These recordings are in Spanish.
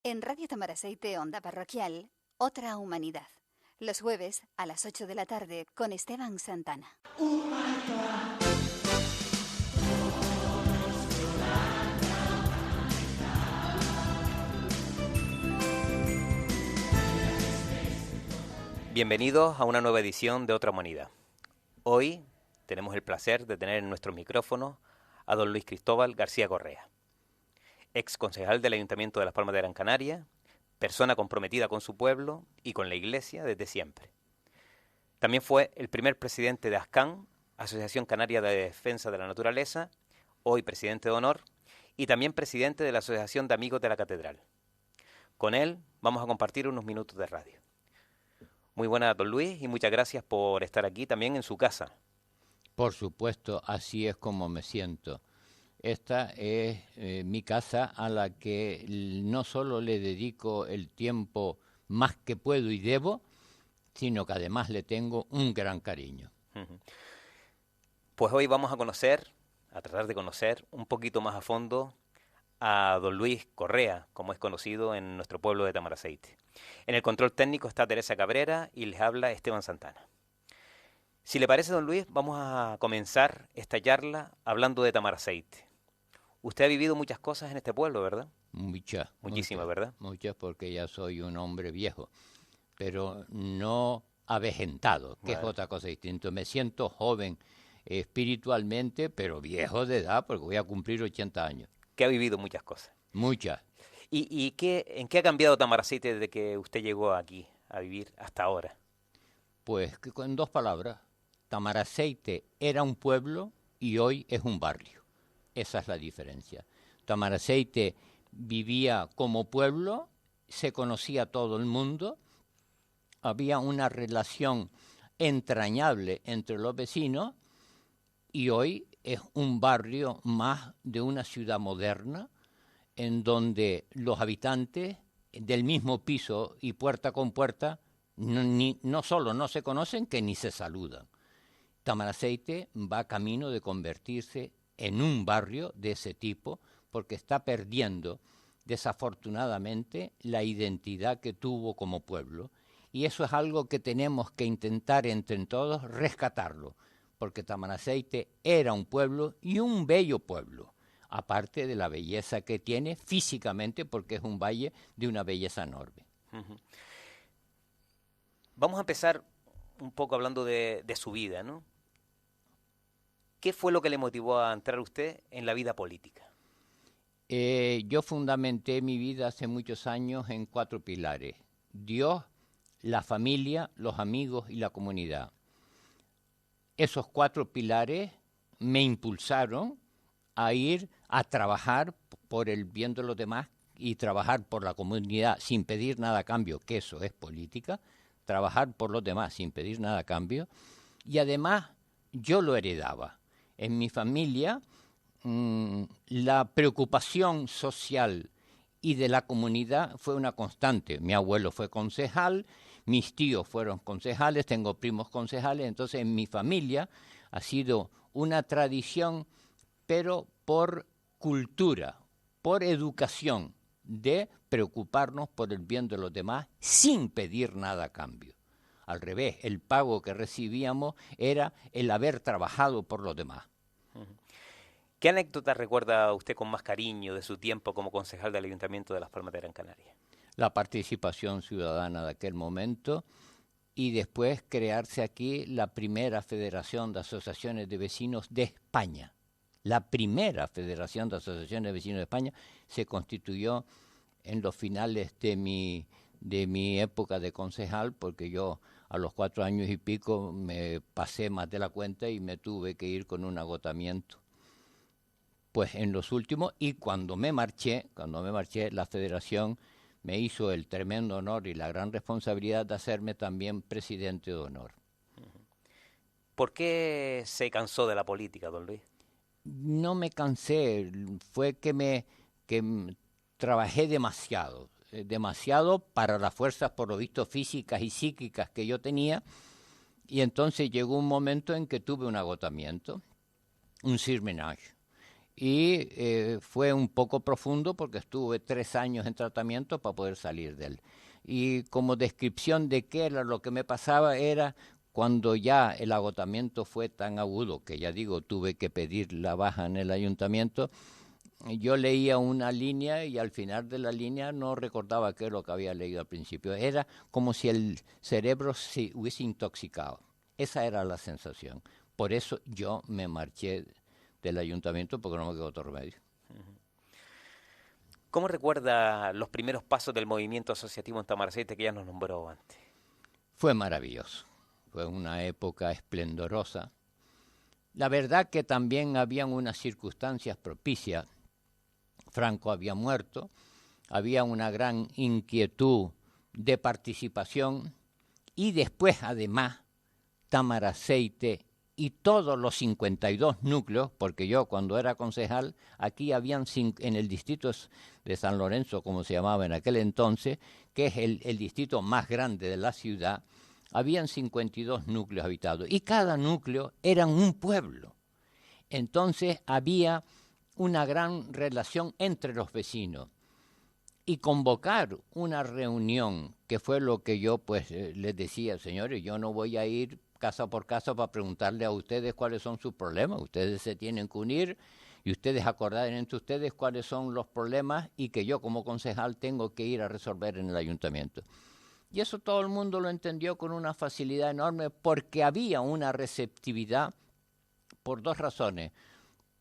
En Radio Tamaraceite Onda Parroquial, Otra Humanidad. Los jueves a las 8 de la tarde con Esteban Santana. Bienvenidos a una nueva edición de Otra Humanidad. Hoy tenemos el placer de tener en nuestros micrófonos a don Luis Cristóbal García Correa, ex concejal del Ayuntamiento de Las Palmas de Gran Canaria, persona comprometida con su pueblo y con la Iglesia desde siempre. También fue el primer presidente de ASCAN, Asociación Canaria de Defensa de la Naturaleza, hoy presidente de honor, y también presidente de la Asociación de Amigos de la Catedral. Con él vamos a compartir unos minutos de radio. Muy buenas, don Luis, y muchas gracias por estar aquí también en su casa. Por supuesto, así es como me siento. Esta es mi casa a la que no solo le dedico el tiempo más que puedo y debo, sino que además le tengo un gran cariño. Pues hoy vamos a tratar de conocer un poquito más a fondo a don Luis Correa, como es conocido en nuestro pueblo de Tamaraceite. En el control técnico está Teresa Cabrera y les habla Esteban Santana. Si le parece, don Luis, vamos a comenzar esta charla hablando de Tamaraceite. Usted ha vivido muchas cosas en este pueblo, ¿verdad? Muchísimas, ¿verdad? Muchas, porque ya soy un hombre viejo, pero no avejentado, que es otra cosa distinta. Me siento joven espiritualmente, pero viejo de edad, porque voy a cumplir 80 años. Que ha vivido muchas cosas. Muchas. ¿Y en qué ha cambiado Tamaraceite desde que usted llegó aquí a vivir hasta ahora? Pues que con dos palabras, Tamaraceite era un pueblo y hoy es un barrio. Esa es la diferencia. Tamaraceite vivía como pueblo, se conocía todo el mundo, había una relación entrañable entre los vecinos y hoy es un barrio más de una ciudad moderna en donde los habitantes del mismo piso y puerta con puerta no solo no se conocen, que ni se saludan. Tamaraceite va camino de convertirse en un barrio de ese tipo porque está perdiendo desafortunadamente la identidad que tuvo como pueblo, y eso es algo que tenemos que intentar entre todos rescatarlo, porque Tamaraceite era un pueblo y un bello pueblo, aparte de la belleza que tiene físicamente, porque es un valle de una belleza enorme. Vamos a empezar un poco hablando de su vida, ¿no? ¿Qué fue lo que le motivó a entrar usted en la vida política? Yo fundamenté mi vida hace muchos años en 4 pilares: Dios, la familia, los amigos y la comunidad. Esos 4 pilares me impulsaron a ir a trabajar por el bien de los demás y trabajar por la comunidad sin pedir nada a cambio, que eso es política, trabajar por los demás sin pedir nada a cambio, y además yo lo heredaba. En mi familia la preocupación social y de la comunidad fue una constante. Mi abuelo fue concejal, mis tíos fueron concejales, tengo primos concejales, entonces en mi familia ha sido una tradición, pero por cultura, por educación, de preocuparnos por el bien de los demás sin pedir nada a cambio. Al revés, el pago que recibíamos era el haber trabajado por los demás. ¿Qué anécdota recuerda usted con más cariño de su tiempo como concejal del Ayuntamiento de Las Palmas de Gran Canaria? La participación ciudadana de aquel momento y después crearse aquí la primera Federación de Asociaciones de Vecinos de España. La primera Federación de Asociaciones de Vecinos de España se constituyó en los finales de mi época de concejal, porque yo a los 4 años y pico me pasé más de la cuenta y me tuve que ir con un agotamiento. Pues en los últimos, y cuando me marché, la federación me hizo el tremendo honor y la gran responsabilidad de hacerme también presidente de honor. ¿Por qué se cansó de la política, don Luis? No me cansé, fue que trabajé demasiado para las fuerzas, por lo visto, físicas y psíquicas que yo tenía, y entonces llegó un momento en que tuve un agotamiento, un surmenage. y fue un poco profundo porque estuve 3 años en tratamiento para poder salir de él. Y como descripción de qué era lo que me pasaba era cuando ya el agotamiento fue tan agudo, que ya digo, tuve que pedir la baja en el ayuntamiento, yo leía una línea y al final de la línea no recordaba qué es lo que había leído al principio. Era como si el cerebro se hubiese intoxicado. Esa era la sensación. Por eso yo me marché del ayuntamiento porque no me quedó otro remedio. ¿Cómo recuerda los primeros pasos del movimiento asociativo en Tamaracete que ya nos nombró antes? Fue maravilloso. Fue una época esplendorosa. La verdad que también habían unas circunstancias propicias. Franco había muerto, había una gran inquietud de participación y después, además, Tamaracete y todos los 52 núcleos, porque yo cuando era concejal, aquí habían en el distrito de San Lorenzo, como se llamaba en aquel entonces, que es el distrito más grande de la ciudad, habían 52 núcleos habitados y cada núcleo era un pueblo. Entonces había una gran relación entre los vecinos y convocar una reunión, que fue lo que yo pues les decía, señores, yo no voy a ir casa por casa para preguntarle a ustedes cuáles son sus problemas, ustedes se tienen que unir y ustedes acordar entre ustedes cuáles son los problemas y que yo como concejal tengo que ir a resolver en el ayuntamiento. Y eso todo el mundo lo entendió con una facilidad enorme porque había una receptividad por 2 razones.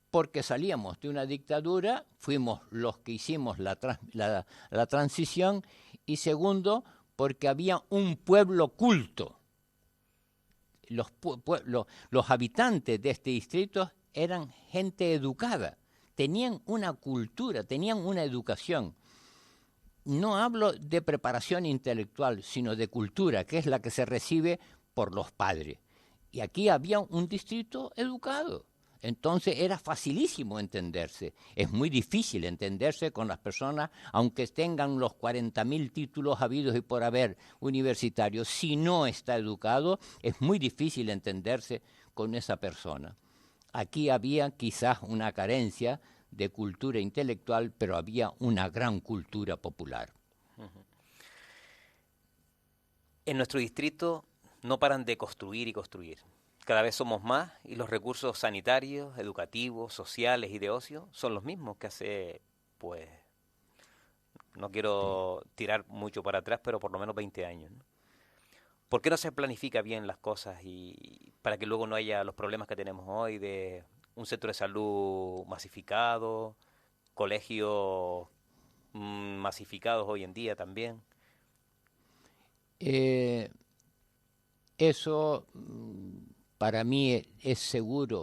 Porque salíamos de una dictadura, fuimos los que hicimos la transición, y segundo, porque había un pueblo culto. Los habitantes de este distrito eran gente educada, tenían una cultura, tenían una educación. No hablo de preparación intelectual, sino de cultura, que es la que se recibe por los padres. Y aquí había un distrito educado. Entonces era facilísimo entenderse. Es muy difícil entenderse con las personas, aunque tengan los 40.000 títulos habidos y por haber universitarios. Si no está educado, es muy difícil entenderse con esa persona. Aquí había quizás una carencia de cultura intelectual, pero había una gran cultura popular. En nuestro distrito no paran de construir y construir. Cada vez somos más y los recursos sanitarios, educativos, sociales y de ocio son los mismos que hace, pues, no quiero tirar mucho para atrás, pero por lo menos 20 años, ¿no? ¿Por qué no se planifica bien las cosas y para que luego no haya los problemas que tenemos hoy de un centro de salud masificado, colegios masificados hoy en día también? Eso para mí es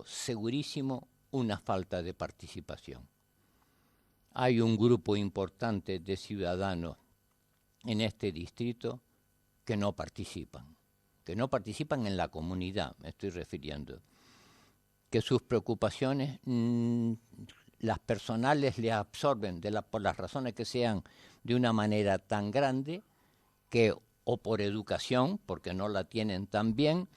segurísimo, una falta de participación. Hay un grupo importante de ciudadanos en este distrito que no participan en la comunidad, me estoy refiriendo, que sus preocupaciones, las personales le absorben por las razones que sean de una manera tan grande que o por educación, porque no la tienen tan bien,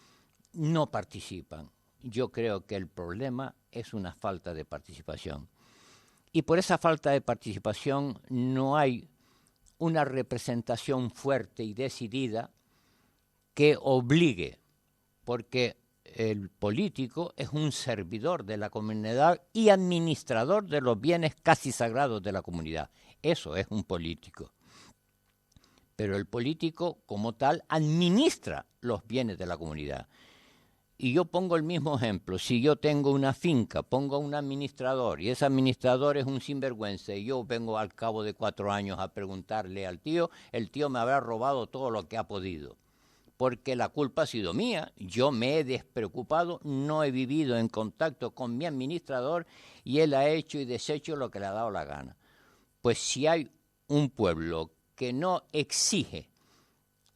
no participan. Yo creo que el problema es una falta de participación. Y por esa falta de participación no hay una representación fuerte y decidida que obligue, porque el político es un servidor de la comunidad y administrador de los bienes casi sagrados de la comunidad. Eso es un político. Pero el político, como tal, administra los bienes de la comunidad. Y yo pongo el mismo ejemplo. Si yo tengo una finca, pongo un administrador, y ese administrador es un sinvergüenza, y yo vengo al cabo de 4 años a preguntarle al tío, el tío me habrá robado todo lo que ha podido. Porque la culpa ha sido mía, yo me he despreocupado, no he vivido en contacto con mi administrador, y él ha hecho y deshecho lo que le ha dado la gana. Pues si hay un pueblo que no exige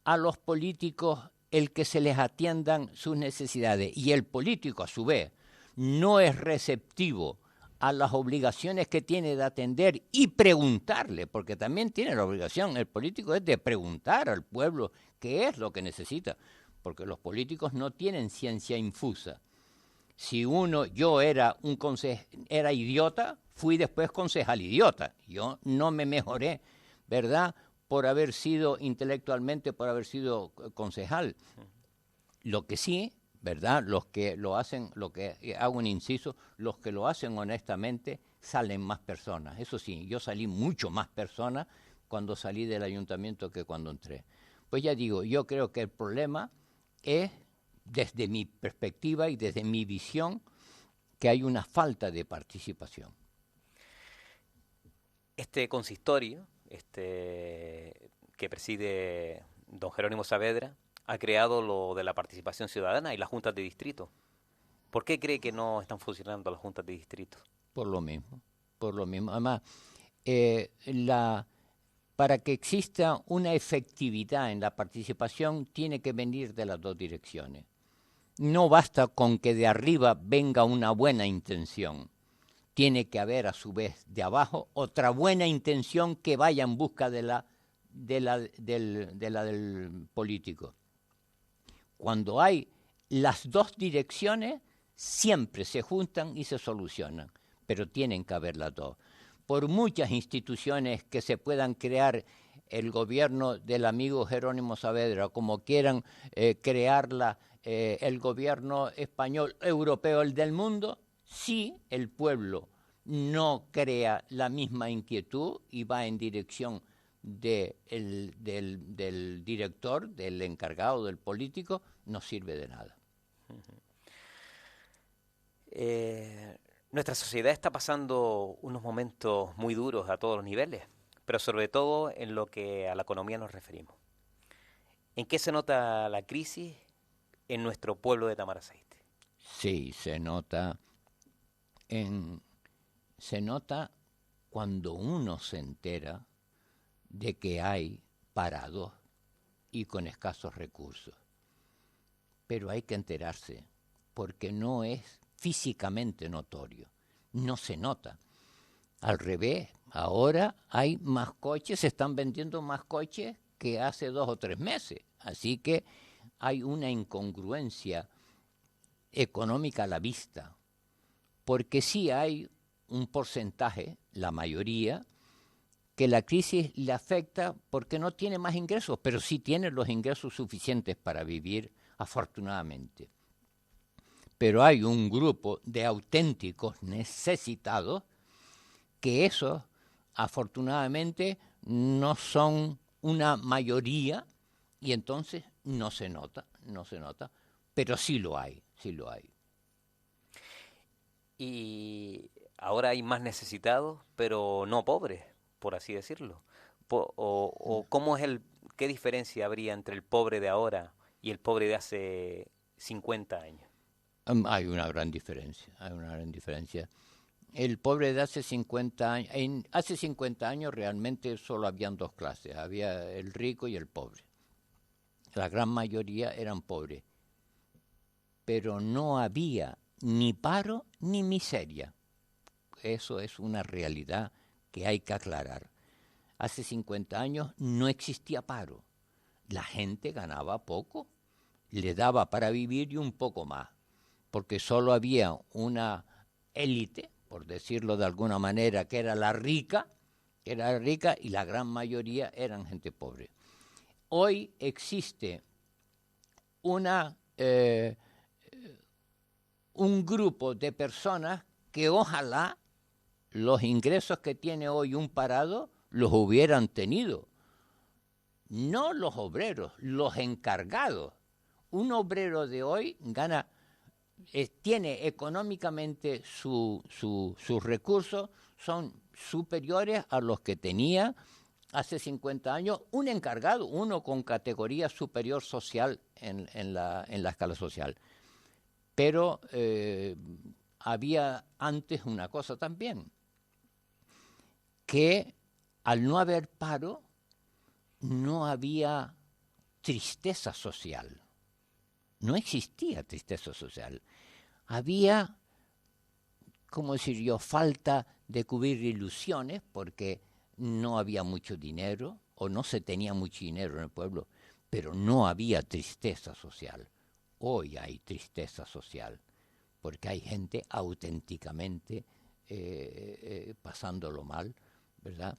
a los políticos el que se les atiendan sus necesidades y el político a su vez no es receptivo a las obligaciones que tiene de atender y preguntarle, porque también tiene la obligación, el político es de preguntar al pueblo qué es lo que necesita, porque los políticos no tienen ciencia infusa. Si yo era era idiota, fui después concejal idiota. Yo no me mejoré, ¿verdad? Por haber sido intelectualmente, por haber sido concejal. Lo que sí, ¿verdad? Los que lo hacen, hago un inciso, los que lo hacen honestamente, salen más personas. Eso sí, yo salí mucho más personas cuando salí del ayuntamiento que cuando entré. Pues ya digo, yo creo que el problema es, desde mi perspectiva y desde mi visión, que hay una falta de participación. Este consistorio, que preside don Jerónimo Saavedra, ha creado lo de la participación ciudadana y las juntas de distrito. ¿Por qué cree que no están funcionando las juntas de distrito? Por lo mismo. Además, para que exista una efectividad en la participación, tiene que venir de las dos direcciones. No basta con que de arriba venga una buena intención. Tiene que haber, a su vez, de abajo, otra buena intención que vaya en busca del político. Cuando hay las dos direcciones, siempre se juntan y se solucionan, pero tienen que haber las dos. Por muchas instituciones que se puedan crear, el gobierno del amigo Jerónimo Saavedra, como quieran crearla el gobierno español, europeo, el del mundo, si el pueblo no crea la misma inquietud y va en dirección del director, del encargado, del político, no sirve de nada. Nuestra sociedad está pasando unos momentos muy duros a todos los niveles, pero sobre todo en lo que a la economía nos referimos. ¿En qué se nota la crisis en nuestro pueblo de Tamaraceite? Sí, se nota cuando uno se entera de que hay parados y con escasos recursos. Pero hay que enterarse, porque no es físicamente notorio, no se nota. Al revés, ahora hay más coches, se están vendiendo más coches que hace 2 o 3 meses. Así que hay una incongruencia económica a la vista, porque sí hay un porcentaje, la mayoría, que la crisis le afecta porque no tiene más ingresos, pero sí tiene los ingresos suficientes para vivir, afortunadamente. Pero hay un grupo de auténticos necesitados que esos, afortunadamente, no son una mayoría y entonces no se nota, pero sí lo hay. Y ahora hay más necesitados, pero no pobres, por así decirlo. ¿Cómo es qué diferencia habría entre el pobre de ahora y el pobre de hace 50 años? Hay una gran diferencia. El pobre de hace 50 años, hace 50 años realmente solo habían 2 clases, había el rico y el pobre. La gran mayoría eran pobres, pero no había ni paro ni miseria. Eso es una realidad que hay que aclarar. Hace 50 años no existía paro. La gente ganaba poco, le daba para vivir y un poco más, porque solo había una élite, por decirlo de alguna manera, que era la rica, y la gran mayoría eran gente pobre. Hoy existe un grupo de personas que ojalá los ingresos que tiene hoy un parado los hubieran tenido. No los obreros, los encargados. Un obrero de hoy tiene económicamente sus recursos, son superiores a los que tenía hace 50 años un encargado, uno con categoría superior social en la escala social. Pero había antes una cosa también, que al no haber paro, no había tristeza social. No existía tristeza social. Había, falta de cubrir ilusiones, porque no había mucho dinero, o no se tenía mucho dinero en el pueblo, pero no había tristeza social. Hoy hay tristeza social, porque hay gente auténticamente pasándolo mal, ¿verdad?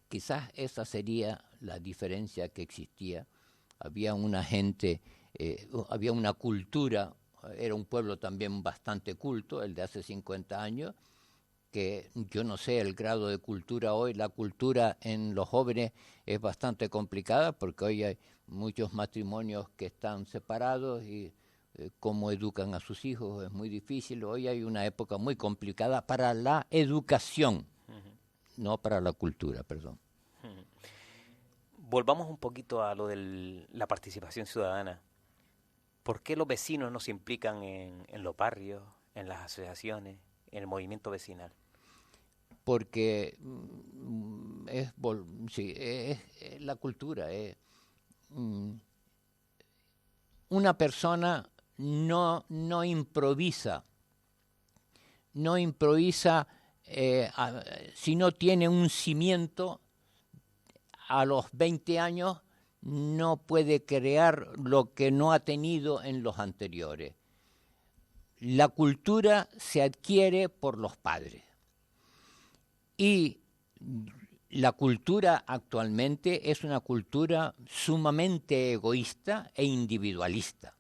Quizás esa sería la diferencia que existía. Había una gente, había una cultura, era un pueblo también bastante culto, el de hace 50 años, que yo no sé el grado de cultura hoy. La cultura en los jóvenes es bastante complicada porque hoy hay muchos matrimonios que están separados y cómo educan a sus hijos es muy difícil. Hoy hay una época muy complicada para la educación, no para la cultura, perdón. Volvamos un poquito a lo de la participación ciudadana. ¿Por qué los vecinos no se implican en los barrios, en las asociaciones, en el movimiento vecinal? Porque es la cultura. Una persona no improvisa, si no tiene un cimiento. A los 20 años no puede crear lo que no ha tenido en los anteriores. La cultura se adquiere por los padres. Y la cultura actualmente es una cultura sumamente egoísta e individualista.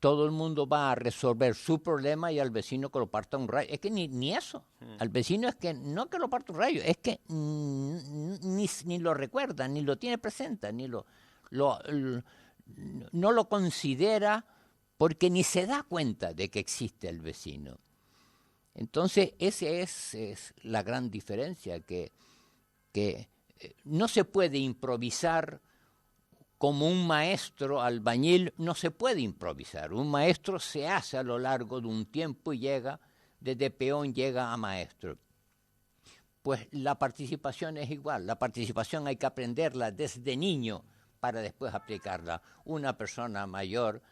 Todo el mundo va a resolver su problema y al vecino que lo parta un rayo. Es que ni eso. Al vecino es que no que lo parta un rayo, es que ni lo recuerda, ni lo tiene presente, no lo considera porque ni se da cuenta de que existe el vecino. Entonces, esa es la gran diferencia, que no se puede improvisar. Como un maestro albañil no se puede improvisar. Un maestro se hace a lo largo de un tiempo y llega, desde peón llega a maestro. Pues la participación es igual. La participación hay que aprenderla desde niño para después aplicarla. Una persona mayor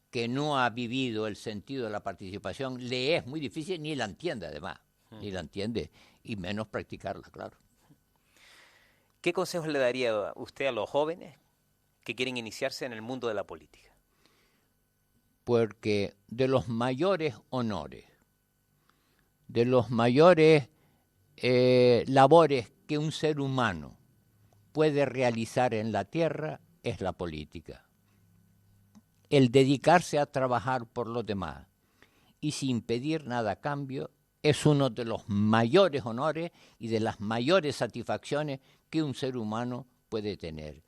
que no ha vivido el sentido de la participación, le es muy difícil, ni la entiende además, ni la entiende, y menos practicarla, claro. ¿Qué consejos le daría usted a los jóvenes que quieren iniciarse en el mundo de la política? Porque de los mayores honores, de los mayores labores que un ser humano puede realizar en la tierra es la política. El dedicarse a trabajar por los demás y sin pedir nada a cambio es uno de los mayores honores y de las mayores satisfacciones que un ser humano puede tener.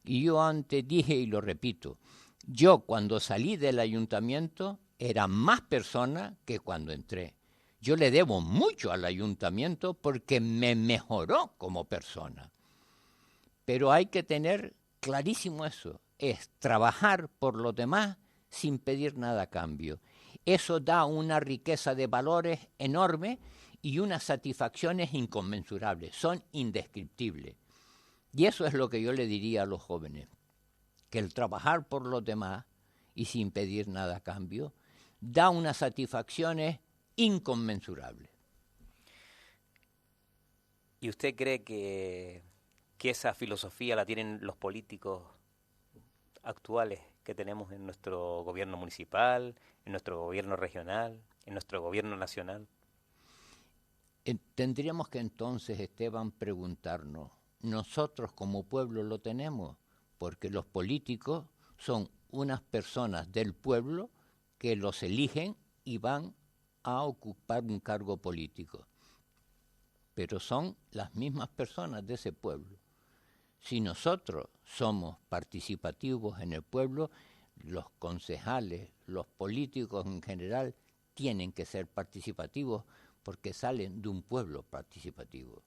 Y yo antes dije y lo repito, yo cuando salí del ayuntamiento era más persona que cuando entré. Yo le debo mucho al ayuntamiento porque me mejoró como persona. Pero hay que tener clarísimo eso, es trabajar por los demás sin pedir nada a cambio. Eso da una riqueza de valores enorme y unas satisfacciones inconmensurables, son indescriptibles. Y eso es lo que yo le diría a los jóvenes, que el trabajar por los demás y sin pedir nada a cambio da unas satisfacciones inconmensurables. ¿Y usted cree que esa filosofía la tienen los políticos actuales que tenemos en nuestro gobierno municipal, en nuestro gobierno regional, en nuestro gobierno nacional? Tendríamos que entonces, Esteban, preguntarnos, ¿nosotros como pueblo lo tenemos? Porque los políticos son unas personas del pueblo que los eligen y van a ocupar un cargo político. Pero son las mismas personas de ese pueblo. Si nosotros somos participativos en el pueblo, los concejales, los políticos en general, tienen que ser participativos porque salen de un pueblo participativo.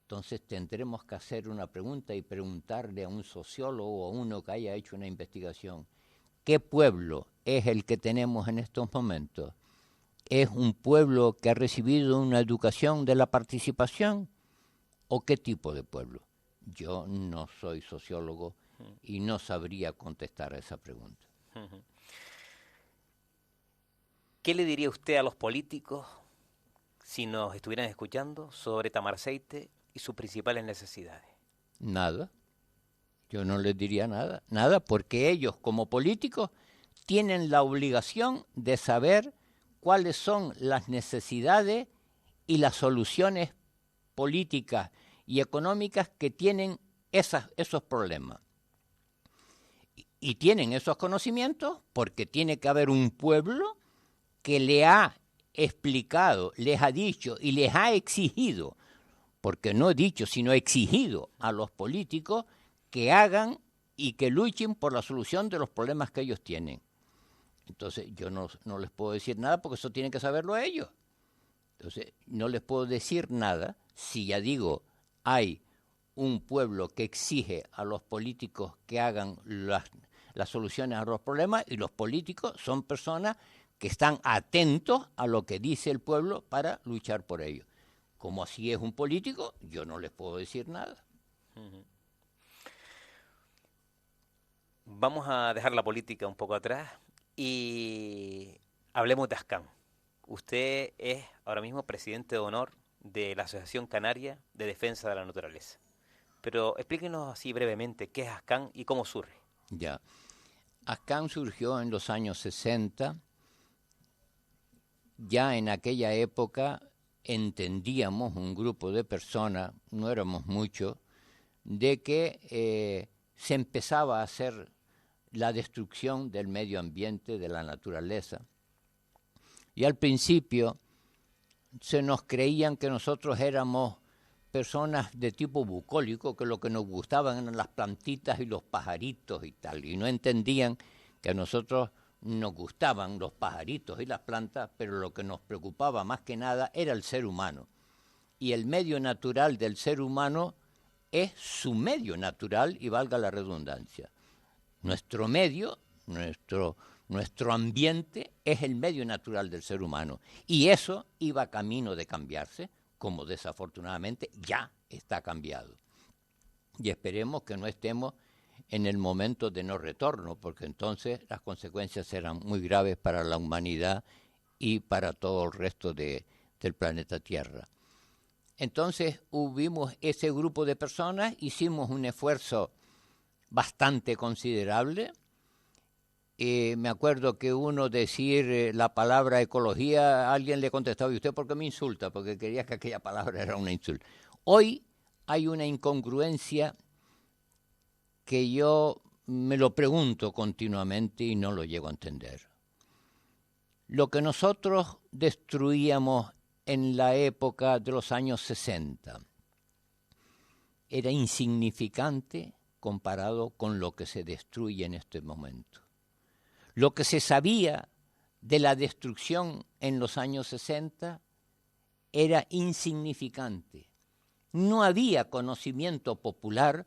Entonces tendremos que hacer una pregunta y preguntarle a un sociólogo o a uno que haya hecho una investigación, ¿qué pueblo es el que tenemos en estos momentos? ¿Es un pueblo que ha recibido una educación de la participación? ¿O qué tipo de pueblo? Yo no soy sociólogo y no sabría contestar a esa pregunta. ¿Qué le diría usted a los políticos si nos estuvieran escuchando sobre Tamaraceite y sus principales necesidades? Nada. Yo no les diría nada, porque ellos como políticos tienen la obligación de saber cuáles son las necesidades y las soluciones políticas y económicas que tienen esos problemas. Y tienen esos conocimientos porque tiene que haber un pueblo que le ha explicado, les ha dicho y les ha exigido, porque no he dicho, sino exigido a los políticos que hagan y que luchen por la solución de los problemas que ellos tienen. Entonces yo no les puedo decir nada porque eso tienen que saberlo ellos. Entonces no les puedo decir nada si ya digo, hay un pueblo que exige a los políticos que hagan las soluciones a los problemas, y los políticos son personas que están atentos a lo que dice el pueblo para luchar por ello. Como así es un político, yo no les puedo decir nada. Vamos a dejar la política un poco atrás y hablemos de Ascam. Usted es ahora mismo presidente de honor de la Asociación Canaria de Defensa de la Naturaleza. Pero explíquenos así brevemente qué es Ascam y cómo surge. Ya. Ascam surgió en los años 60. Ya en aquella época entendíamos, un grupo de personas, no éramos muchos, de que se empezaba a hacer la destrucción del medio ambiente, de la naturaleza. Y al principio se nos creían que nosotros éramos personas de tipo bucólico, que lo que nos gustaban eran las plantitas y los pajaritos y tal, y no entendían que a nosotros nos gustaban los pajaritos y las plantas, pero lo que nos preocupaba más que nada era el ser humano. Y el medio natural del ser humano es su medio natural, y valga la redundancia. Nuestro medio, nuestro ambiente es el medio natural del ser humano. Y eso iba camino de cambiarse, como desafortunadamente ya está cambiado. Y esperemos que no estemos en el momento de no retorno, porque entonces las consecuencias serán muy graves para la humanidad y para todo el resto del planeta Tierra. Entonces hubimos ese grupo de personas, hicimos un esfuerzo bastante considerable. Me acuerdo que uno decir la palabra ecología, alguien le contestaba, ¿y usted por qué me insulta? Porque quería que aquella palabra era una insulta. Hoy hay una incongruencia que yo me lo pregunto continuamente y no lo llego a entender. Lo que nosotros destruíamos en la época de los años 60 era insignificante comparado con lo que se destruye en este momento. Lo que se sabía de la destrucción en los años 60 era insignificante. No había conocimiento popular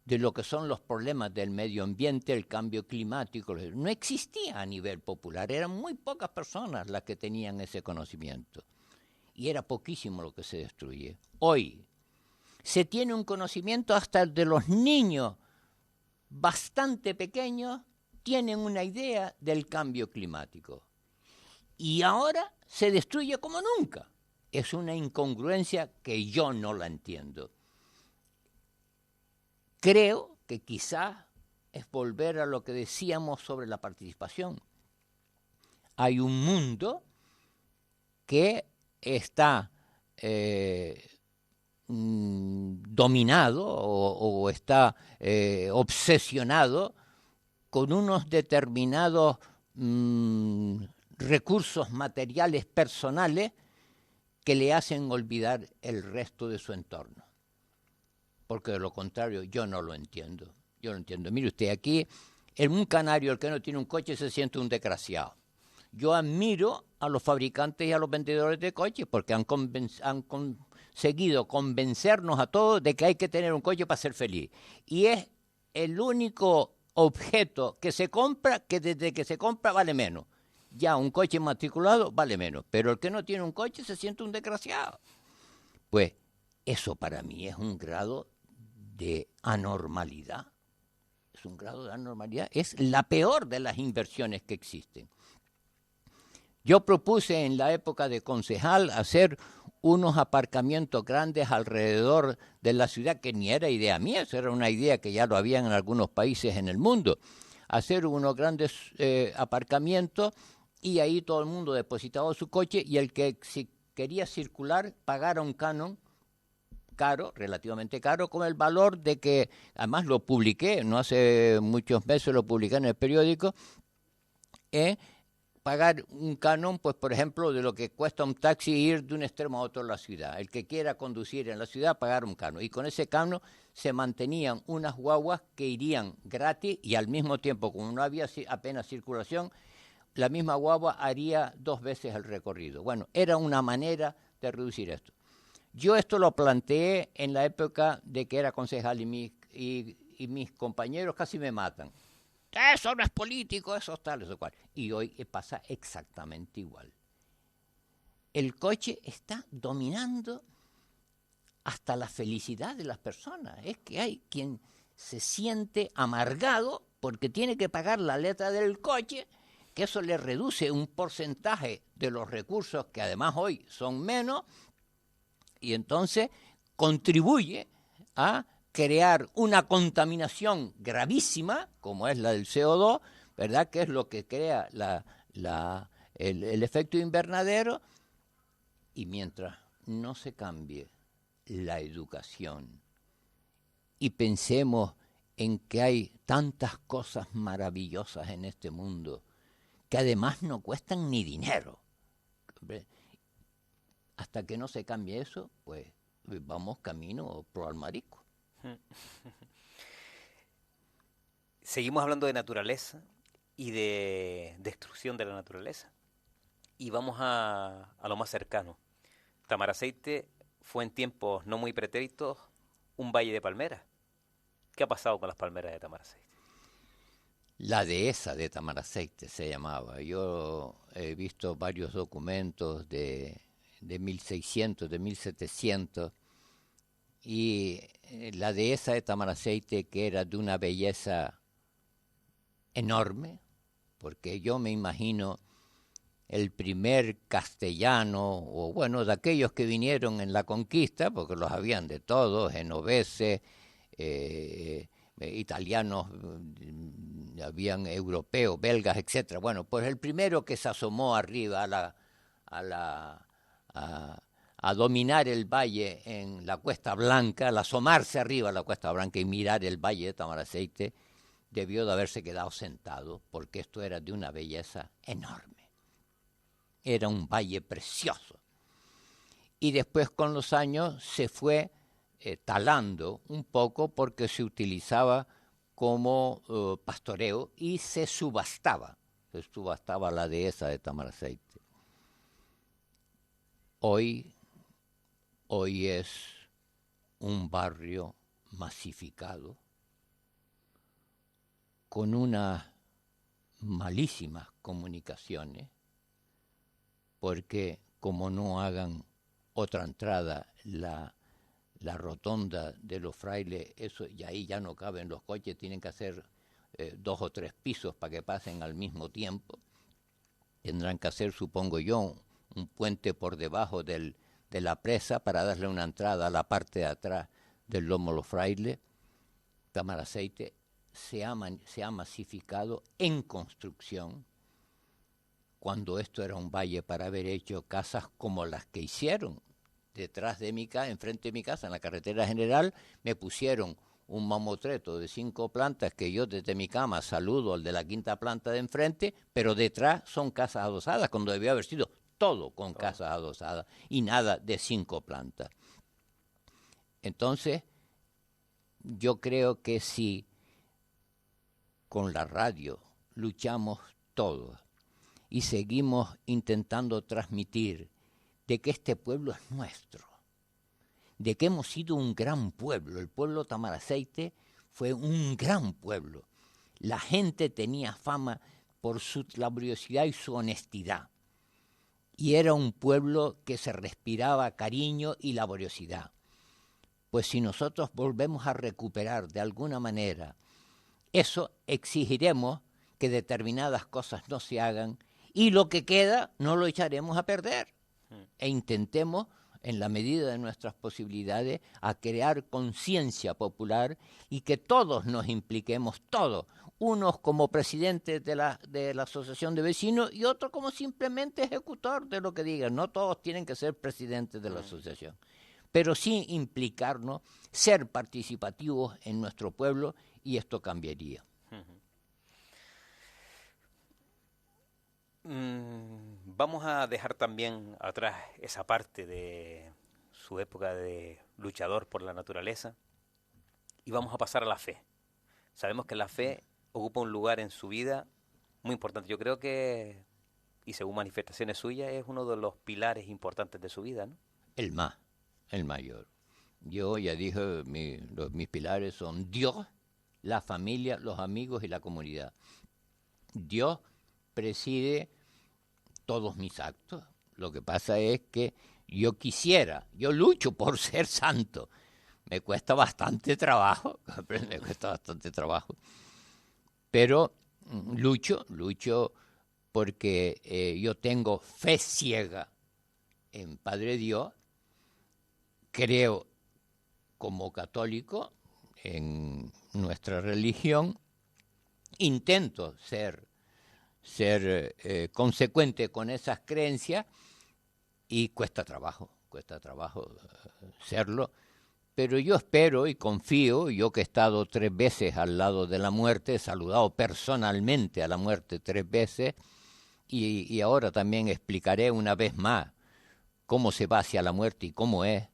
de lo que son los problemas del medio ambiente, el cambio climático. No existía a nivel popular, eran muy pocas personas las que tenían ese conocimiento. Y era poquísimo lo que se destruye. Hoy se tiene un conocimiento hasta de los niños bastante pequeños, tienen una idea del cambio climático. Y ahora se destruye como nunca. Es una incongruencia que yo no la entiendo. Creo que quizás es volver a lo que decíamos sobre la participación. Hay un mundo que está dominado o está obsesionado con unos determinados recursos materiales personales que le hacen olvidar el resto de su entorno. Porque de lo contrario yo no lo entiendo. Yo lo entiendo. Mire usted, aquí en un canario el que no tiene un coche se siente un desgraciado. Yo admiro a los fabricantes y a los vendedores de coches porque han conseguido convencernos a todos de que hay que tener un coche para ser feliz. Y es el único objeto que se compra que desde que se compra vale menos. Ya un coche matriculado vale menos, pero el que no tiene un coche se siente un desgraciado. Pues eso para mí es un grado de anormalidad. Es un grado de anormalidad. Es la peor de las inversiones que existen. Yo propuse en la época de concejal hacer unos aparcamientos grandes alrededor de la ciudad, que ni era idea mía, eso era una idea que ya lo habían en algunos países en el mundo. hacer unos grandes aparcamientos y ahí todo el mundo depositaba su coche y el que si quería circular pagara un canon caro, relativamente caro, con el valor de que, además lo publiqué, no hace muchos meses lo publiqué en el periódico, pagar un canon, pues por ejemplo, de lo que cuesta un taxi ir de un extremo a otro de la ciudad. El que quiera conducir en la ciudad, pagar un canon. Y con ese canon se mantenían unas guaguas que irían gratis y al mismo tiempo, como no había apenas circulación, la misma guagua haría 2 veces el recorrido. Bueno, era una manera de reducir esto. Yo esto lo planteé en la época de que era concejal y mis compañeros casi me matan. Eso no es político, eso es tal, eso cual. Y hoy pasa exactamente igual. El coche está dominando hasta la felicidad de las personas. Es que hay quien se siente amargado porque tiene que pagar la letra del coche, que eso le reduce un porcentaje de los recursos que además hoy son menos, y entonces contribuye a crear una contaminación gravísima, como es la del CO2, ¿verdad? Que es lo que crea el efecto invernadero, y mientras no se cambie la educación y pensemos en que hay tantas cosas maravillosas en este mundo que además no cuestan ni dinero, hasta que no se cambie eso, pues vamos camino pro al marisco. Seguimos hablando de naturaleza y de destrucción de la naturaleza. Y vamos a lo más cercano. Tamaraceite fue en tiempos no muy pretéritos un valle de palmeras. ¿Qué ha pasado con las palmeras de Tamaraceite? La dehesa de Tamaraceite se llamaba. Yo he visto varios documentos de 1600, de 1700, y la dehesa de Tamaraceite, que era de una belleza enorme, porque yo me imagino el primer castellano, o bueno, de aquellos que vinieron en la conquista, porque los habían de todos, genoveses, italianos, habían europeos, belgas, etcétera. Bueno, pues el primero que se asomó arriba a dominar el valle en la Cuesta Blanca, al asomarse arriba a la Cuesta Blanca y mirar el valle de Tamaraceite, debió de haberse quedado sentado, porque esto era de una belleza enorme. Era un valle precioso. Y después con los años se fue talando un poco porque se utilizaba como pastoreo y se subastaba la dehesa de Tamaraceite. Hoy es un barrio masificado con unas malísimas comunicaciones, porque como no hagan otra entrada, la rotonda de los frailes, eso, y ahí ya no caben los coches, tienen que hacer 2 o 3 pisos para que pasen al mismo tiempo. Tendrán que hacer, supongo yo, un puente por debajo de la presa para darle una entrada a la parte de atrás del lomo Los Frailes. Tamaraceite se ha masificado en construcción, cuando esto era un valle para haber hecho casas como las que hicieron. Detrás de mi casa, enfrente de mi casa, en la carretera general, me pusieron un mamotreto de 5 plantas que yo desde mi cama saludo al de la 5ª planta de enfrente, pero detrás son casas adosadas, cuando debió haber sido todo con casas adosadas y nada de 5 plantas. Entonces, yo creo que si con la radio luchamos todos y seguimos intentando transmitir de que este pueblo es nuestro, de que hemos sido un gran pueblo. El pueblo Tamaraceite fue un gran pueblo. La gente tenía fama por su laboriosidad y su honestidad. Y era un pueblo que se respiraba cariño y laboriosidad. Pues si nosotros volvemos a recuperar de alguna manera eso, exigiremos que determinadas cosas no se hagan y lo que queda no lo echaremos a perder. E intentemos en la medida de nuestras posibilidades, a crear conciencia popular y que todos nos impliquemos, todos, unos como presidentes de la asociación de vecinos y otros como simplemente ejecutor de lo que digan. No todos tienen que ser presidentes de la asociación, pero sí implicarnos, ser participativos en nuestro pueblo, y esto cambiaría. Vamos a dejar también atrás esa parte de su época de luchador por la naturaleza y vamos a pasar a la fe. Sabemos que la fe ocupa un lugar en su vida muy importante. Yo creo que, y según manifestaciones suyas, es uno de los pilares importantes de su vida, ¿no? El mayor. Yo ya dije, mis pilares son Dios, la familia, los amigos y la comunidad. Dios preside todos mis actos. Lo que pasa es que yo lucho por ser santo. Me cuesta bastante trabajo, pero lucho porque yo tengo fe ciega en Padre Dios, creo como católico en nuestra religión, intento ser consecuente con esas creencias y cuesta trabajo serlo, pero yo espero y confío, yo que he estado 3 veces al lado de la muerte, he saludado personalmente a la muerte 3 veces y ahora también explicaré una vez más cómo se va hacia la muerte y cómo es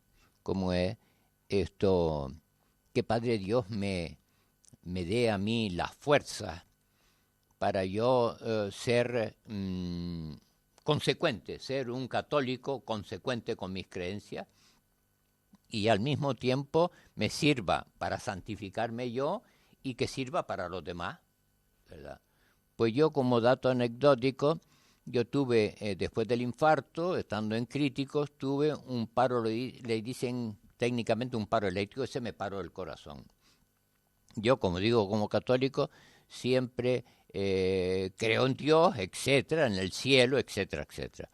esto, que Padre Dios me dé a mí la fuerza para yo ser consecuente, ser un católico consecuente con mis creencias y al mismo tiempo me sirva para santificarme yo y que sirva para los demás, ¿verdad? Pues yo, como dato anecdótico, yo tuve, después del infarto, estando en críticos, tuve un paro, le dicen técnicamente un paro eléctrico, ese me paró el corazón. Yo, como digo, como católico, siempre creo en Dios, etcétera, en el cielo, etcétera, etcétera.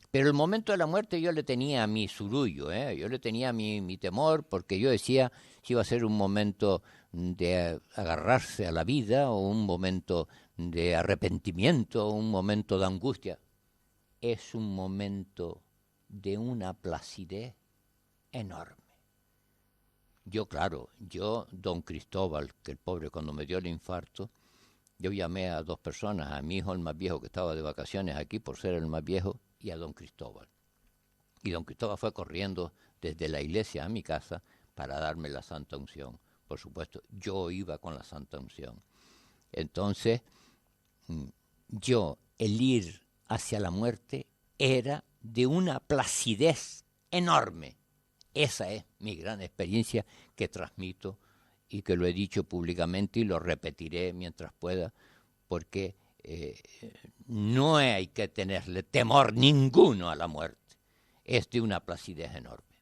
Pero el momento de la muerte yo le tenía mi surullo, yo le tenía mi temor, porque yo decía si iba a ser un momento de agarrarse a la vida o un momento de arrepentimiento, un momento de angustia. Es un momento de una placidez enorme. Don Cristóbal, que el pobre cuando me dio el infarto, yo llamé a 2 personas, a mi hijo el más viejo que estaba de vacaciones aquí por ser el más viejo, y a don Cristóbal. Y don Cristóbal fue corriendo desde la iglesia a mi casa para darme la Santa Unción. Por supuesto, yo iba con la Santa Unción. Entonces, el ir hacia la muerte era de una placidez enorme. Esa es mi gran experiencia que transmito y que lo he dicho públicamente y lo repetiré mientras pueda, porque no hay que tenerle temor ninguno a la muerte. Es de una placidez enorme.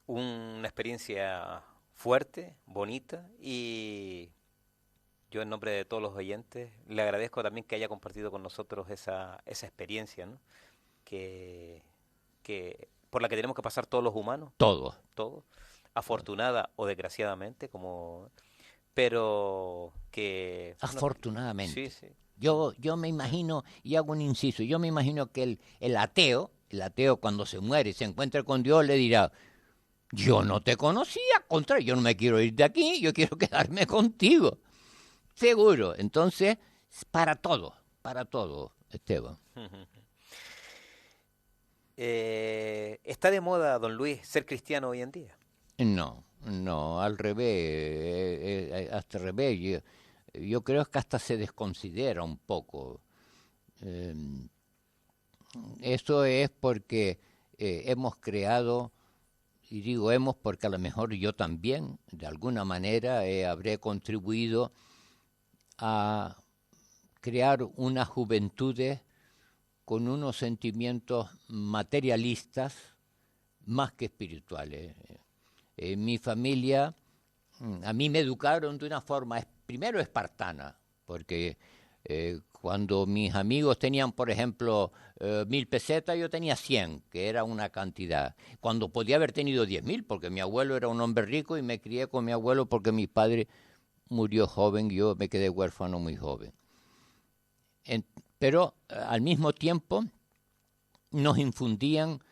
Una experiencia fuerte, bonita, y yo en nombre de todos los oyentes le agradezco también que haya compartido con nosotros esa experiencia, ¿no? que por la que tenemos que pasar todos los humanos. Todos. Afortunada o desgraciadamente, pero que... Afortunadamente. Sí. Yo me imagino, y hago un inciso, yo me imagino que el ateo cuando se muere y se encuentra con Dios le dirá, yo no te conocía, contrario, yo no me quiero ir de aquí, yo quiero quedarme contigo. Seguro. Entonces, para todo, Esteban. ¿Está de moda, don Luis, ser cristiano hoy en día? No, al revés, hasta al revés. Yo creo que hasta se desconsidera un poco. Eso es porque hemos creado, y digo hemos porque a lo mejor yo también, de alguna manera, habré contribuido a crear unas juventudes con unos sentimientos materialistas más que espirituales. En mi familia, a mí me educaron de una forma, primero espartana, porque Cuando mis amigos tenían, por ejemplo, 1.000 pesetas, yo tenía 100, que era una cantidad. Cuando podía haber tenido 10.000, porque mi abuelo era un hombre rico y me crié con mi abuelo porque mi padre murió joven y yo me quedé huérfano muy joven. Pero al mismo tiempo nos infundían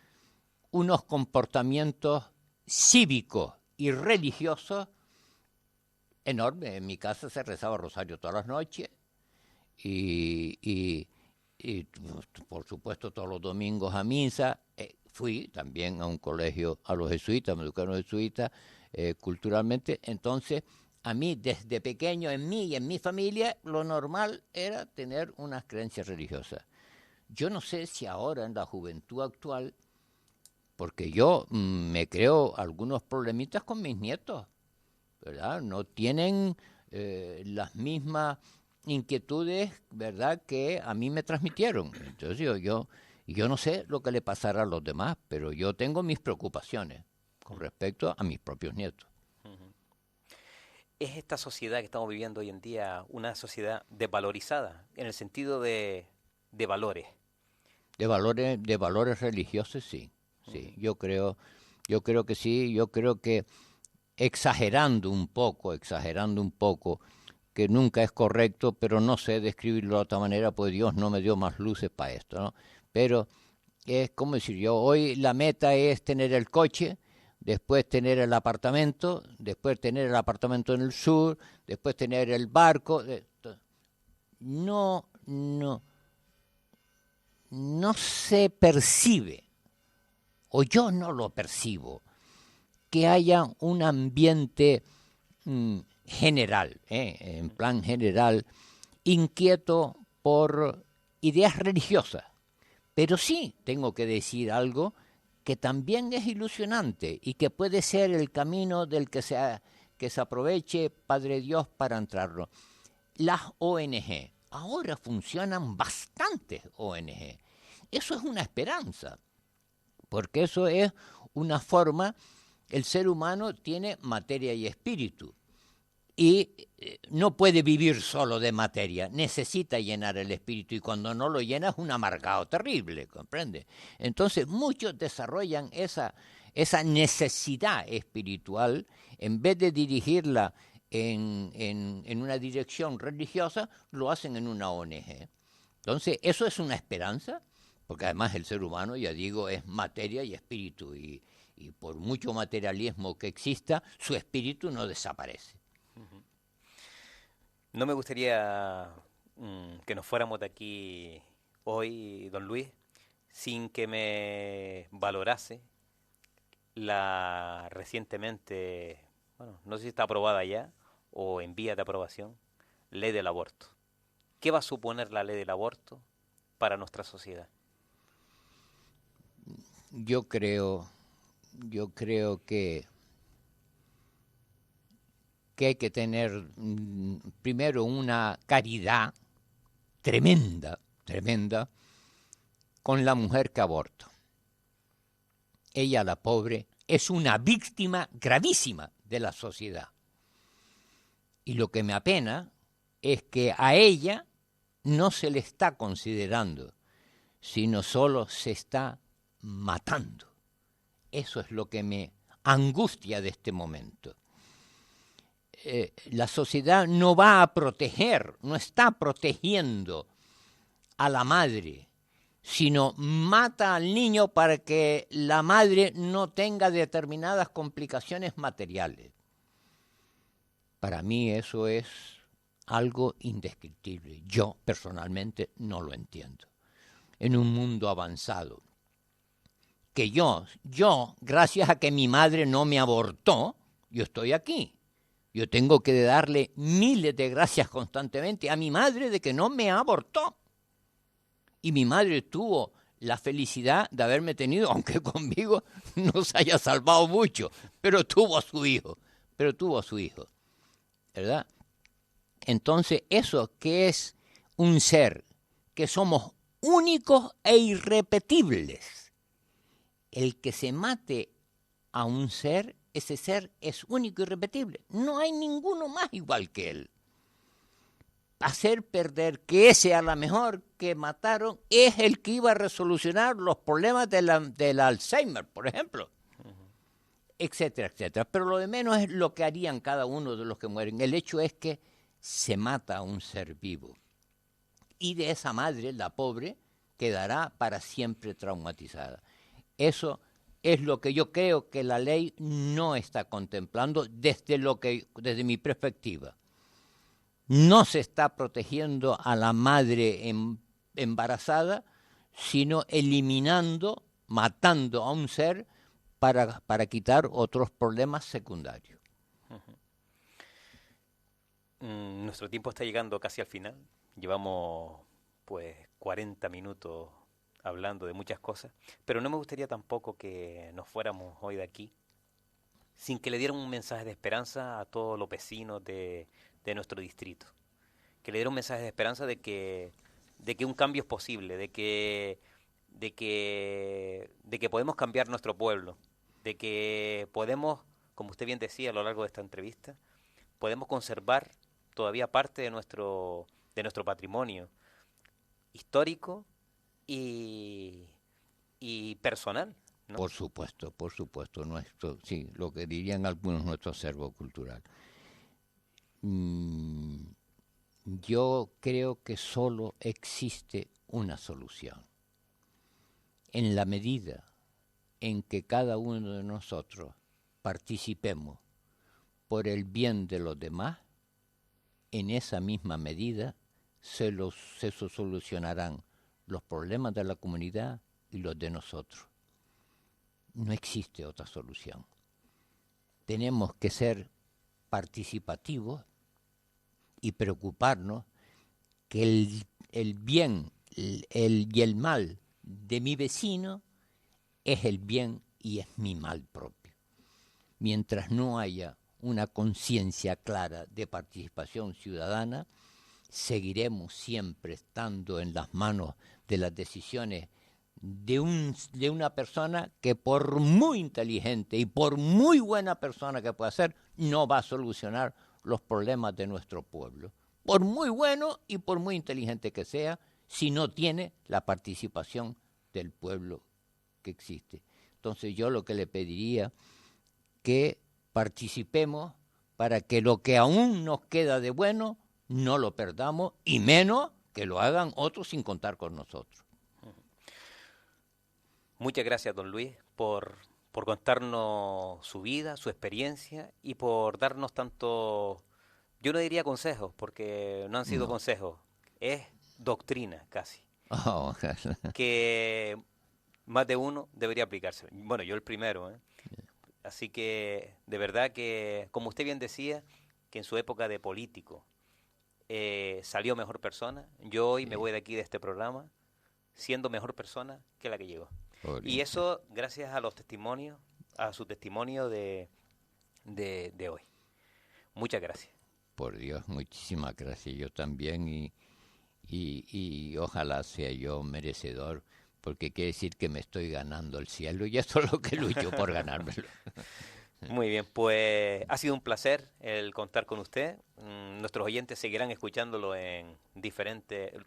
unos comportamientos cívicos y religiosos enormes. En mi casa se rezaba rosario todas las noches y por supuesto todos los domingos a misa. Fui también a un colegio, a los jesuitas, me educaron los jesuitas culturalmente. Entonces, a mí desde pequeño, en mí y en mi familia, lo normal era tener unas creencias religiosas. Yo no sé si ahora en la juventud actual, porque yo me creo algunos problemitas con mis nietos, ¿verdad? No tienen las mismas inquietudes, ¿verdad?, que a mí me transmitieron. Entonces yo no sé lo que le pasará a los demás, pero yo tengo mis preocupaciones con respecto a mis propios nietos. ¿Es esta sociedad que estamos viviendo hoy en día una sociedad desvalorizada en el sentido de valores? De valores religiosos, sí. Sí, yo creo que sí. Yo creo que exagerando un poco, que nunca es correcto, pero no sé describirlo de otra manera, pues Dios no me dio más luces para esto, ¿no? Pero es como decir, yo hoy la meta es tener el coche, después tener el apartamento, después tener el apartamento en el sur, después tener el barco. No se percibe, o yo no lo percibo, que haya un ambiente general, en plan general, inquieto por ideas religiosas. Pero sí tengo que decir algo que también es ilusionante y que puede ser el camino del que se aproveche Padre Dios para entrarlo. Las ONG. Ahora funcionan bastantes ONG. Eso es una esperanza, porque eso es una forma. El ser humano tiene materia y espíritu y no puede vivir solo de materia, necesita llenar el espíritu y cuando no lo llena es un amargado terrible, ¿comprende? Entonces muchos desarrollan esa necesidad espiritual, en vez de dirigirla en una dirección religiosa, lo hacen en una ONG. Entonces eso es una esperanza, porque además el ser humano, ya digo, es materia y espíritu y por mucho materialismo que exista, su espíritu no desaparece. No me gustaría que nos fuéramos de aquí hoy, don Luis, sin que me valorase la recientemente, bueno, no sé si está aprobada ya o en vías de aprobación, ley del aborto. ¿Qué va a suponer la ley del aborto para nuestra sociedad? Yo creo que hay que tener primero una caridad tremenda con la mujer que aborta. Ella, la pobre, es una víctima gravísima de la sociedad. Y lo que me apena es que a ella no se le está considerando, sino solo se está matando. Eso es lo que me angustia de este momento. La sociedad no va a proteger, no está protegiendo a la madre, sino mata al niño para que la madre no tenga determinadas complicaciones materiales. Para mí eso es algo indescriptible. Yo personalmente no lo entiendo. En un mundo avanzado, que yo, gracias a que mi madre no me abortó, yo estoy aquí. Yo tengo que darle miles de gracias constantemente a mi madre de que no me abortó. Y mi madre tuvo la felicidad de haberme tenido, aunque conmigo no se haya salvado mucho, pero tuvo a su hijo, ¿verdad? Entonces, eso que es un ser, que somos únicos e irrepetibles, el que se mate a un ser, ese ser es único y irrepetible. No hay ninguno más igual que él. hacer perder que ese a lo mejor que mataron es el que iba a resolucionar los problemas del Alzheimer, por ejemplo, etcétera, etcétera. Pero lo de menos es lo que harían cada uno de los que mueren. El hecho es que se mata a un ser vivo. Y de esa madre, la pobre, quedará para siempre traumatizada. Eso es lo que yo creo que la ley no está contemplando desde mi perspectiva. No se está protegiendo a la madre embarazada, sino eliminando, matando a un ser para quitar otros problemas secundarios. Nuestro tiempo está llegando casi al final. Llevamos pues 40 minutos hablando de muchas cosas, pero no me gustaría tampoco que nos fuéramos hoy de aquí sin que le dieran un mensaje de esperanza a todos los vecinos de nuestro distrito. Que le dieran un mensaje de esperanza de que un cambio es posible, de que podemos cambiar nuestro pueblo, de que podemos, como usted bien decía a lo largo de esta entrevista, podemos conservar todavía parte de nuestro patrimonio histórico y personal, ¿no? Por supuesto, sí, lo que dirían algunos, nuestro acervo cultural. Yo creo que solo existe una solución. En la medida en que cada uno de nosotros participemos por el bien de los demás, en esa misma medida se solucionarán los problemas de la comunidad y los de nosotros. No existe otra solución. Tenemos que ser participativos y preocuparnos que el bien y el mal de mi vecino es el bien y es mi mal propio. Mientras no haya una conciencia clara de participación ciudadana, seguiremos siempre estando en las manos de las decisiones de una persona que por muy inteligente y por muy buena persona que pueda ser, no va a solucionar los problemas de nuestro pueblo. Por muy bueno y por muy inteligente que sea, si no tiene la participación del pueblo que existe. Entonces yo lo que le pediría que participemos para que lo que aún nos queda de bueno no lo perdamos y menos que lo hagan otros sin contar con nosotros. Muchas gracias, don Luis, por contarnos su vida, su experiencia y por darnos tanto, yo no diría consejos, porque no han sido consejos, es doctrina casi, que más de uno debería aplicarse. Bueno, yo el primero, ¿eh? Así que, de verdad que, como usted bien decía, que en su época de político salió mejor persona, yo hoy me voy de aquí de este programa siendo mejor persona que la que llegó. Y eso gracias a los testimonios, a su testimonio de hoy. Muchas gracias. Por Dios, muchísimas gracias. Yo también y ojalá sea yo merecedor, porque quiere decir que me estoy ganando el cielo y eso es lo que lucho por ganármelo. Muy bien, pues ha sido un placer el contar con usted. Nuestros oyentes seguirán escuchándolo en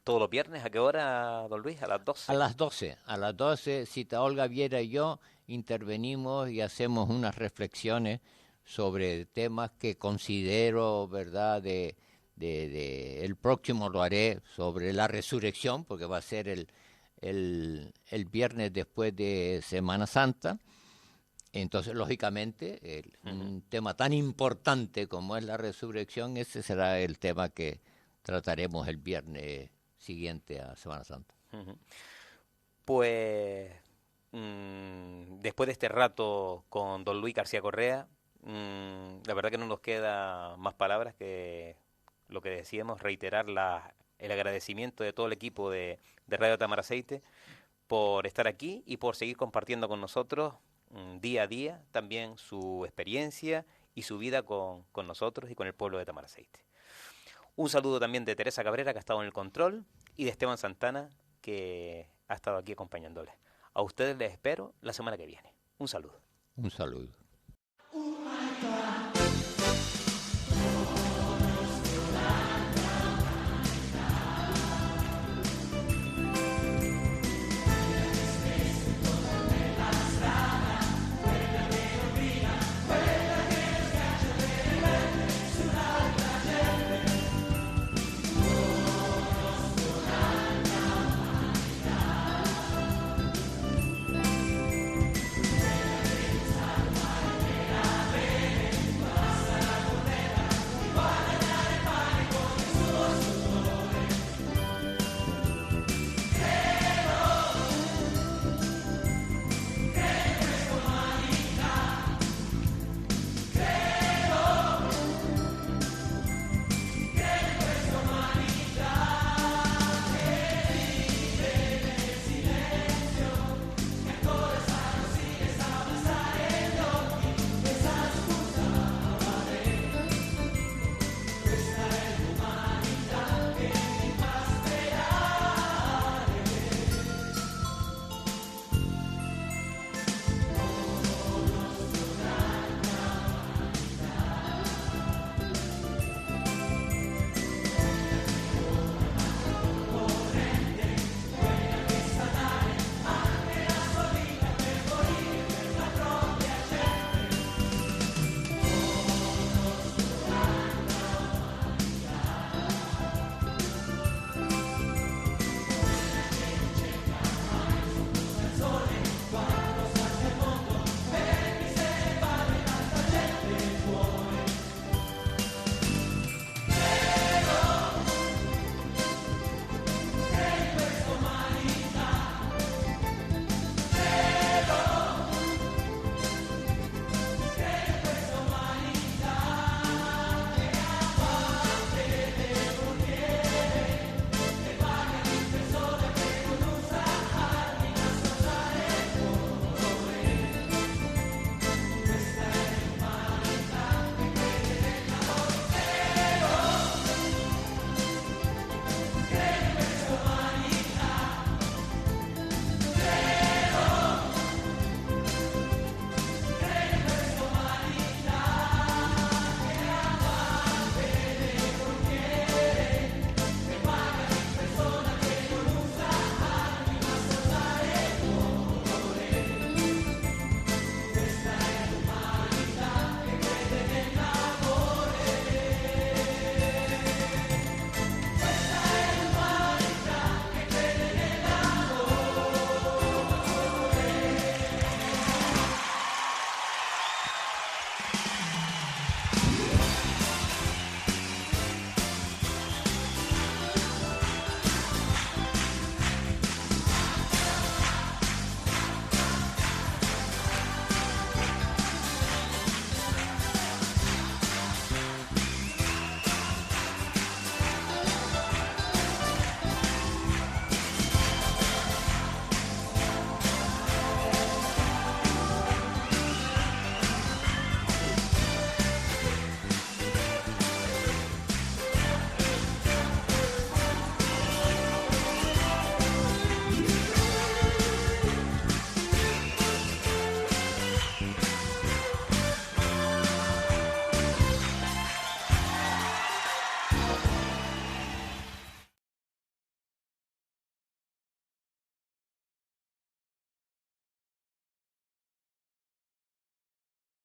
todos los viernes. ¿A qué hora, don Luis? ¿A las 12? A las 12, Cita Olga Viera y yo intervenimos y hacemos unas reflexiones sobre temas que considero, ¿verdad?, el próximo lo haré sobre la resurrección, porque va a ser el viernes después de Semana Santa. Entonces, lógicamente, un tema tan importante como es la resurrección, ese será el tema que trataremos el viernes siguiente a Semana Santa. Pues, después de este rato con don Luis García Correa, la verdad que no nos queda más palabras que lo que decíamos, reiterar el agradecimiento de todo el equipo de Radio Tamaraceite por estar aquí y por seguir compartiendo con nosotros día a día también su experiencia y su vida con nosotros y con el pueblo de Tamaraceite. Un saludo también de Teresa Cabrera, que ha estado en el control, y de Esteban Santana, que ha estado aquí acompañándoles. A ustedes les espero la semana que viene. Un saludo. Un saludo.